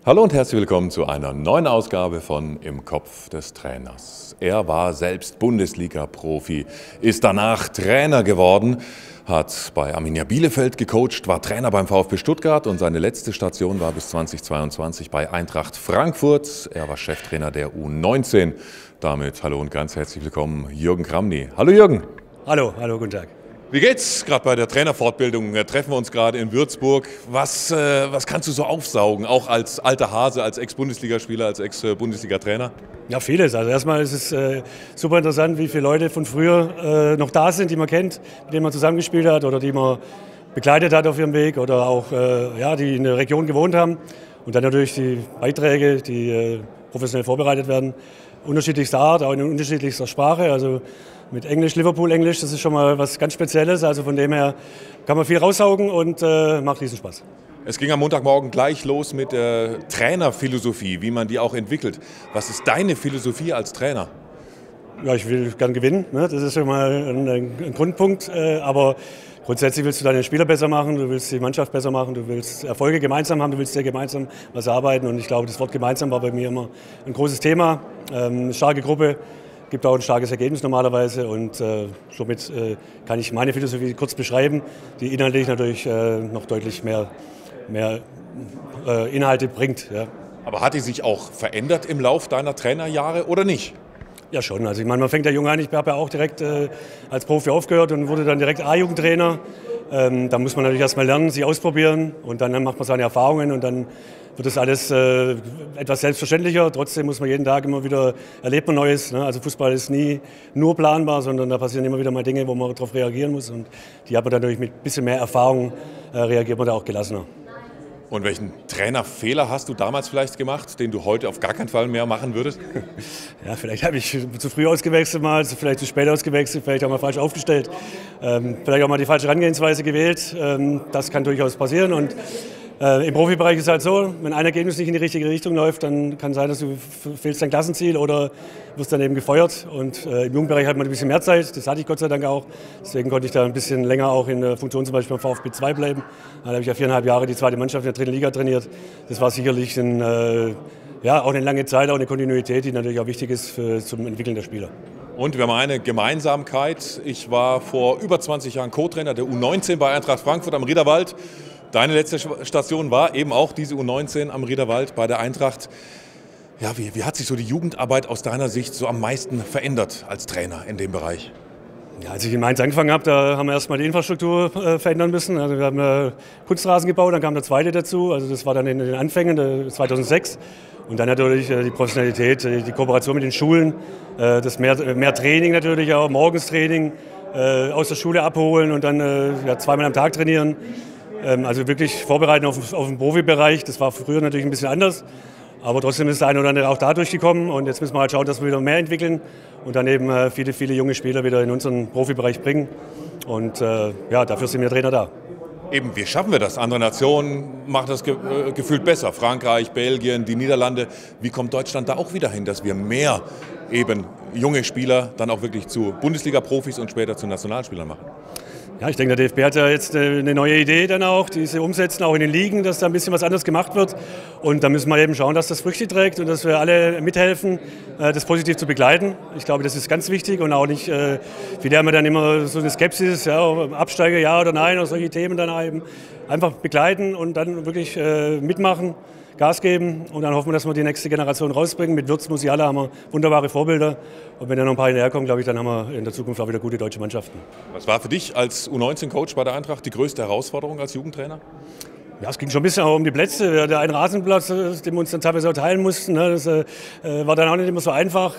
Hallo und herzlich willkommen zu einer neuen Ausgabe von Im Kopf des Trainers. Er war selbst Bundesliga-Profi, ist danach Trainer geworden, hat bei Arminia Bielefeld gecoacht, war Trainer beim VfB Stuttgart und seine letzte Station war bis 2022 bei Eintracht Frankfurt. Er war Cheftrainer der U19. Damit hallo und ganz herzlich willkommen, Jürgen Kramny. Hallo Jürgen. Hallo, guten Tag. Wie geht's gerade bei der Trainerfortbildung? Wir treffen uns gerade in Würzburg. Was kannst du so aufsaugen, auch als alter Hase, als Ex-Bundesligaspieler, als Ex-Bundesliga-Trainer? Ja, vieles. Also erstmal ist es super interessant, wie viele Leute von früher noch da sind, die man kennt, mit denen man zusammengespielt hat oder die man begleitet hat auf ihrem Weg oder auch die in der Region gewohnt haben. Und dann natürlich die Beiträge, die professionell vorbereitet werden, unterschiedlichster Art, auch in unterschiedlichster Sprache. Also mit Englisch, Liverpool-Englisch, das ist schon mal was ganz Spezielles. Also von dem her kann man viel raussaugen und macht riesen Spaß. Es ging am Montagmorgen gleich los mit der Trainerphilosophie, wie man die auch entwickelt. Was ist deine Philosophie als Trainer? Ja, ich will gern gewinnen, ne? Das ist schon mal ein Grundpunkt. Aber grundsätzlich willst du deine Spieler besser machen, du willst die Mannschaft besser machen, du willst Erfolge gemeinsam haben, du willst ja gemeinsam was arbeiten. Und ich glaube, das Wort gemeinsam war bei mir immer ein großes Thema. Eine starke Gruppe gibt auch ein starkes Ergebnis normalerweise. Und somit kann ich meine Philosophie kurz beschreiben, die inhaltlich natürlich noch deutlich mehr Inhalte bringt. Ja. Aber hat die sich auch verändert im Lauf deiner Trainerjahre oder nicht? Ja schon, also ich meine, man fängt ja jung an, ich habe ja auch direkt als Profi aufgehört und wurde dann direkt A-Jugendtrainer. Da muss man natürlich erstmal lernen, sich ausprobieren und dann macht man seine Erfahrungen und dann wird das alles etwas selbstverständlicher. Trotzdem muss man jeden Tag immer wieder, erlebt man Neues. Ne? Also Fußball ist nie nur planbar, sondern da passieren immer wieder mal Dinge, wo man darauf reagieren muss und die hat man dann natürlich mit ein bisschen mehr Erfahrung, reagiert man da auch gelassener. Und welchen Trainerfehler hast du damals vielleicht gemacht, den du heute auf gar keinen Fall mehr machen würdest? Ja, vielleicht habe ich zu früh ausgewechselt mal, vielleicht zu spät ausgewechselt, vielleicht auch mal falsch aufgestellt, vielleicht auch mal die falsche Herangehensweise gewählt. Das kann durchaus passieren und im Profibereich ist es halt so, wenn ein Ergebnis nicht in die richtige Richtung läuft, dann kann es sein, dass du fehlst dein Klassenziel oder wirst dann eben gefeuert. Und im Jugendbereich hat man ein bisschen mehr Zeit, das hatte ich Gott sei Dank auch. Deswegen konnte ich da ein bisschen länger auch in der Funktion zum Beispiel beim VfB 2 bleiben. Da habe ich ja 4,5 Jahre die zweite Mannschaft in der 3. Liga trainiert. Das war sicherlich auch eine lange Zeit, auch eine Kontinuität, die natürlich auch wichtig ist zum Entwickeln der Spieler. Und wir haben eine Gemeinsamkeit. Ich war vor über 20 Jahren Co-Trainer der U19 bei Eintracht Frankfurt am Riederwald. Deine letzte Station war eben auch diese U19 am Riederwald bei der Eintracht. Ja, wie hat sich so die Jugendarbeit aus deiner Sicht so am meisten verändert als Trainer in dem Bereich? Ja, als ich in Mainz angefangen habe, da haben wir erstmal die Infrastruktur verändern müssen. Also wir haben Kunstrasen gebaut, dann kam der zweite dazu. Also das war dann in den Anfängen 2006. Und dann natürlich die Professionalität, die Kooperation mit den Schulen, das mehr Training natürlich auch, Morgenstraining, aus der Schule abholen und dann zweimal am Tag trainieren. Also wirklich vorbereiten auf den Profibereich. Das war früher natürlich ein bisschen anders. Aber trotzdem ist der eine oder andere auch da durchgekommen. Und jetzt müssen wir halt schauen, dass wir wieder mehr entwickeln und dann eben viele junge Spieler wieder in unseren Profibereich bringen. Und dafür sind wir Trainer da. Eben, wie schaffen wir das? Andere Nationen machen das gefühlt besser. Frankreich, Belgien, die Niederlande. Wie kommt Deutschland da auch wieder hin, dass wir mehr eben junge Spieler dann auch wirklich zu Bundesliga-Profis und später zu Nationalspielern machen? Ja, ich denke, der DFB hat ja jetzt eine neue Idee dann auch, diese umsetzen, auch in den Ligen, dass da ein bisschen was anderes gemacht wird. Und da müssen wir eben schauen, dass das Früchte trägt und dass wir alle mithelfen, das positiv zu begleiten. Ich glaube, das ist ganz wichtig und auch nicht, viele haben dann immer so eine Skepsis, ja, Absteiger ja oder nein, oder solche Themen dann eben einfach begleiten und dann wirklich mitmachen. Gas geben und dann hoffen wir, dass wir die nächste Generation rausbringen. Mit Wirtz, Musiala haben wir wunderbare Vorbilder. Und wenn da noch ein paar hinterherkommen, glaube ich, dann haben wir in der Zukunft auch wieder gute deutsche Mannschaften. Was war für dich als U19-Coach bei der Eintracht die größte Herausforderung als Jugendtrainer? Ja, es ging schon ein bisschen auch um die Plätze. Der eine Rasenplatz, den wir uns dann teilweise auch teilen mussten, ne, das war dann auch nicht immer so einfach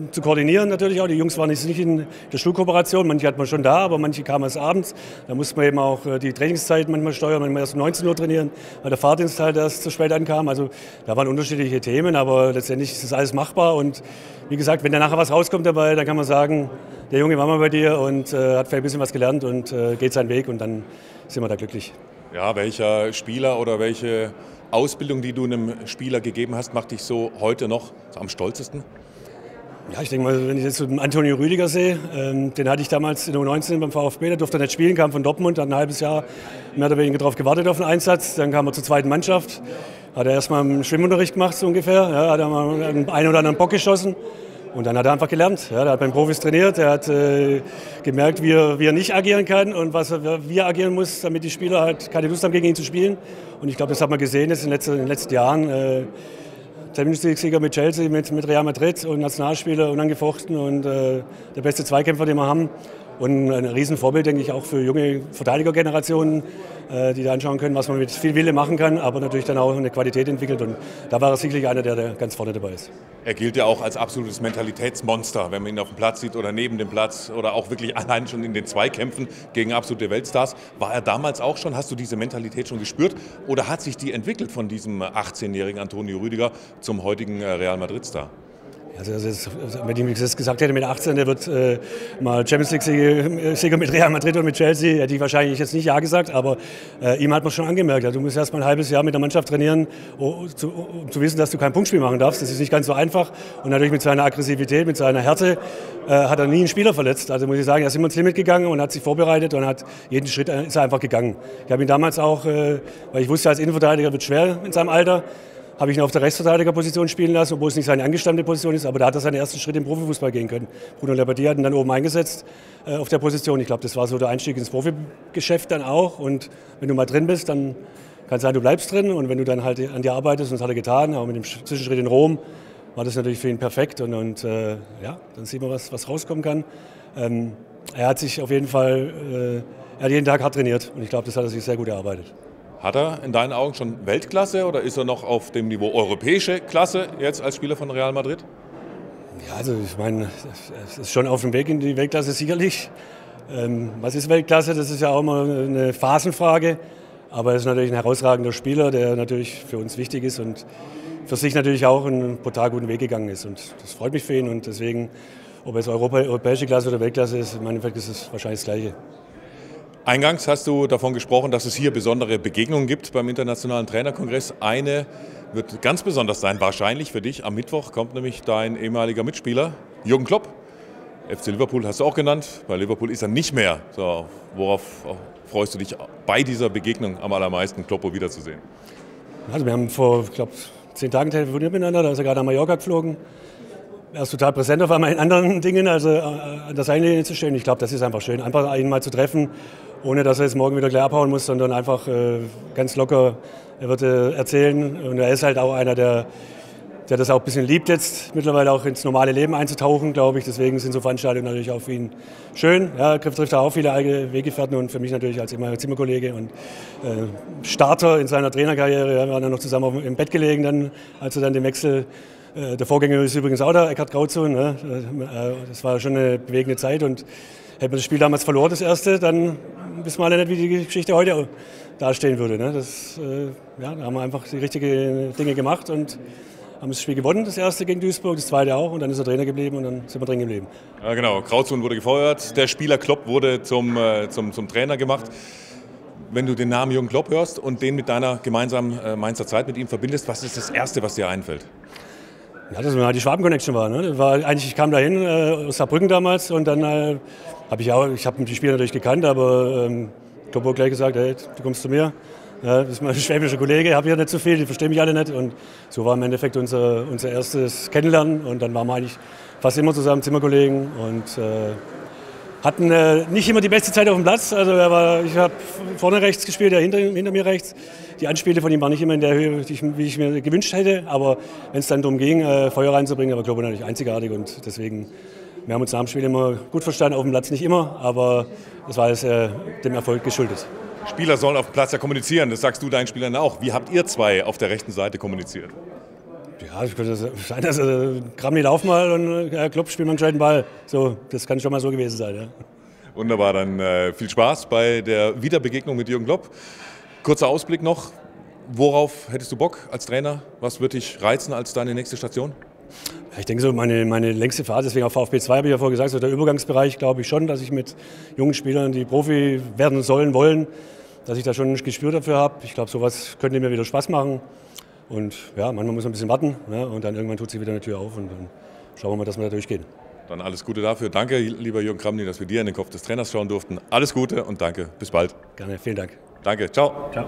zu koordinieren natürlich auch. Die Jungs waren nicht in der Schulkooperation, manche hat man schon da, aber manche kamen erst abends. Da musste man eben auch die Trainingszeit manchmal steuern, manchmal erst um 19 Uhr trainieren, weil der Fahrdienst halt erst zu spät ankam. Also da waren unterschiedliche Themen, aber letztendlich ist das alles machbar. Und wie gesagt, wenn da nachher was rauskommt dabei, dann kann man sagen, der Junge war mal bei dir und hat vielleicht ein bisschen was gelernt und geht seinen Weg und dann sind wir da glücklich. Ja, welcher Spieler oder welche Ausbildung, die du einem Spieler gegeben hast, macht dich so heute noch so am stolzesten? Ja, ich denke mal, wenn ich jetzt Antonio Rüdiger sehe, den hatte ich damals in der U19 beim VfB, der durfte nicht spielen, kam von Dortmund, hat ein halbes Jahr mehr oder weniger darauf gewartet auf den Einsatz, dann kam er zur zweiten Mannschaft. hat er erstmal einen Schwimmunterricht gemacht, so ungefähr. Ja, hat er mal einen oder anderen Bock geschossen. Und dann hat er einfach gelernt. Ja, er hat beim Profis trainiert, er hat gemerkt, wie er nicht agieren kann und wie er agieren muss, damit die Spieler halt keine Lust haben, gegen ihn zu spielen. Und ich glaube, das hat man gesehen jetzt in den letzten Jahren. Champions League-Sieger mit Chelsea, mit Real Madrid und Nationalspieler unangefochten und der beste Zweikämpfer, den wir haben. Und ein Riesenvorbild, denke ich, auch für junge Verteidigergenerationen, die da anschauen können, was man mit viel Wille machen kann, aber natürlich dann auch eine Qualität entwickelt. Und da war er sicherlich einer, der ganz vorne dabei ist. Er gilt ja auch als absolutes Mentalitätsmonster, wenn man ihn auf dem Platz sieht oder neben dem Platz oder auch wirklich allein schon in den Zweikämpfen gegen absolute Weltstars. War er damals auch schon? Hast du diese Mentalität schon gespürt? Oder hat sich die entwickelt von diesem 18-jährigen Antonio Rüdiger zum heutigen Real Madrid-Star? Also wenn ich mir das gesagt hätte mit 18, der wird mal Champions League-Sieger mit Real Madrid und mit Chelsea, hätte ich wahrscheinlich jetzt nicht Ja gesagt, aber ihm hat man schon angemerkt, du musst erst mal ein halbes Jahr mit der Mannschaft trainieren, um zu wissen, dass du kein Punktspiel machen darfst. Das ist nicht ganz so einfach und natürlich mit seiner Aggressivität, mit seiner Härte hat er nie einen Spieler verletzt. Also muss ich sagen, er ist immer ins Limit gegangen und hat sich vorbereitet und hat jeden Schritt ist er einfach gegangen. Ich habe ihn damals auch, weil ich wusste, als Innenverteidiger wird es schwer in seinem Alter, habe ich ihn auf der Rechtsverteidigerposition spielen lassen, obwohl es nicht seine angestammte Position ist, aber da hat er seinen ersten Schritt im Profifußball gehen können. Bruno Labbadia hat ihn dann oben eingesetzt auf der Position. Ich glaube, das war so der Einstieg ins Profigeschäft dann auch. Und wenn du mal drin bist, dann kann es sein, du bleibst drin. Und wenn du dann halt an dir arbeitest, und das hat er getan, auch mit dem Zwischenschritt in Rom, war das natürlich für ihn perfekt. Und ja, dann sieht man, was rauskommen kann. Er hat sich auf jeden Fall, er hat jeden Tag hart trainiert. Und ich glaube, das hat er sich sehr gut erarbeitet. Hat er in deinen Augen schon Weltklasse oder ist er noch auf dem Niveau europäische Klasse jetzt als Spieler von Real Madrid? Ja, also ich meine, es ist schon auf dem Weg in die Weltklasse sicherlich. Was ist Weltklasse? Das ist ja auch immer eine Phasenfrage. Aber er ist natürlich ein herausragender Spieler, der natürlich für uns wichtig ist und für sich natürlich auch einen total guten Weg gegangen ist. Und das freut mich für ihn und deswegen, ob es europäische Klasse oder Weltklasse ist, im Endeffekt ist es wahrscheinlich das Gleiche. Eingangs hast du davon gesprochen, dass es hier besondere Begegnungen gibt beim Internationalen Trainerkongress. Eine wird ganz besonders sein, wahrscheinlich für dich. Am Mittwoch kommt nämlich dein ehemaliger Mitspieler Jürgen Klopp. FC Liverpool hast du auch genannt. Bei Liverpool ist er nicht mehr. So, worauf freust du dich bei dieser Begegnung am allermeisten, Kloppo wiederzusehen? Also wir haben vor, ich glaube, 10 Tagen telefoniert miteinander. Da ist er gerade nach Mallorca geflogen. Er ist total präsent auf einmal in anderen Dingen, also an der Seitenlinie zu stehen. Ich glaube, das ist einfach schön, einfach ihn mal zu treffen, ohne dass er jetzt morgen wieder gleich abhauen muss, sondern einfach ganz locker. Er wird erzählen und er ist halt auch einer, der das auch ein bisschen liebt jetzt, mittlerweile auch ins normale Leben einzutauchen, glaube ich. Deswegen sind so Veranstaltungen natürlich auch für ihn schön. Ja, er trifft auch viele eigene Weggefährten und für mich natürlich als immer Zimmerkollege und Starter in seiner Trainerkarriere. Wir waren dann noch zusammen im Bett gelegen, dann, als er dann den Wechsel. Der Vorgänger ist übrigens auch der Eckhard Grauzon. Ne? Das war schon eine bewegende Zeit und hätte man das Spiel damals verloren, das erste, dann wissen wir alle nicht, wie die Geschichte heute dastehen würde. Ne? Da haben wir einfach die richtigen Dinge gemacht und haben das Spiel gewonnen, das erste gegen Duisburg, das zweite auch und dann ist er Trainer geblieben und dann sind wir drin geblieben. Ja, genau, Grauzon wurde gefeuert, der Spieler Klopp wurde zum Trainer gemacht. Wenn du den Namen Jürgen Klopp hörst und den mit deiner gemeinsamen Mainzer Zeit mit ihm verbindest, was ist das Erste, was dir einfällt? Ja, dass halt die Schwaben-Connection war. Ne? Ich kam da hin aus Saarbrücken damals und dann habe ich die Spieler natürlich gekannt, aber Klopp hat gleich gesagt, hey, du kommst zu mir. Ja, das ist mein schwäbischer Kollege, ich habe hier nicht so viel, die verstehen mich alle nicht. Und so war im Endeffekt unser erstes Kennenlernen und dann waren wir eigentlich fast immer zusammen Zimmerkollegen und hatten nicht immer die beste Zeit auf dem Platz. Also ich habe vorne rechts gespielt, er hinter mir rechts. Die Anspiele von ihm waren nicht immer in der Höhe, wie ich mir gewünscht hätte. Aber wenn es dann darum ging, Feuer reinzubringen, war Klopp natürlich einzigartig. Und deswegen, wir haben uns nach dem Spiel immer gut verstanden, auf dem Platz nicht immer. Aber das war dem Erfolg geschuldet. Spieler sollen auf dem Platz ja kommunizieren, das sagst du deinen Spielern auch. Wie habt ihr zwei auf der rechten Seite kommuniziert? Ja, ich könnte sein, dass Kramny lauf mal und Klopp spielt mal einen gescheiten Ball. So, das kann schon mal so gewesen sein. Ja. Wunderbar, dann viel Spaß bei der Wiederbegegnung mit Jürgen Klopp. Kurzer Ausblick noch, worauf hättest du Bock als Trainer? Was würde dich reizen als deine nächste Station? Ich denke so, meine längste Phase, deswegen auch VfB 2, habe ich ja vorher gesagt, so der Übergangsbereich, glaube ich schon, dass ich mit jungen Spielern, die Profi werden sollen, wollen, dass ich da schon ein Gespür dafür habe. Ich glaube, sowas könnte mir wieder Spaß machen. Und ja, manchmal muss man ein bisschen warten, ne? Und dann irgendwann tut sich wieder eine Tür auf und dann schauen wir mal, dass wir da durchgehen. Dann alles Gute dafür. Danke, lieber Jürgen Kramny, dass wir dir in den Kopf des Trainers schauen durften. Alles Gute und danke. Bis bald. Gerne, vielen Dank. Danke, ciao. Ciao.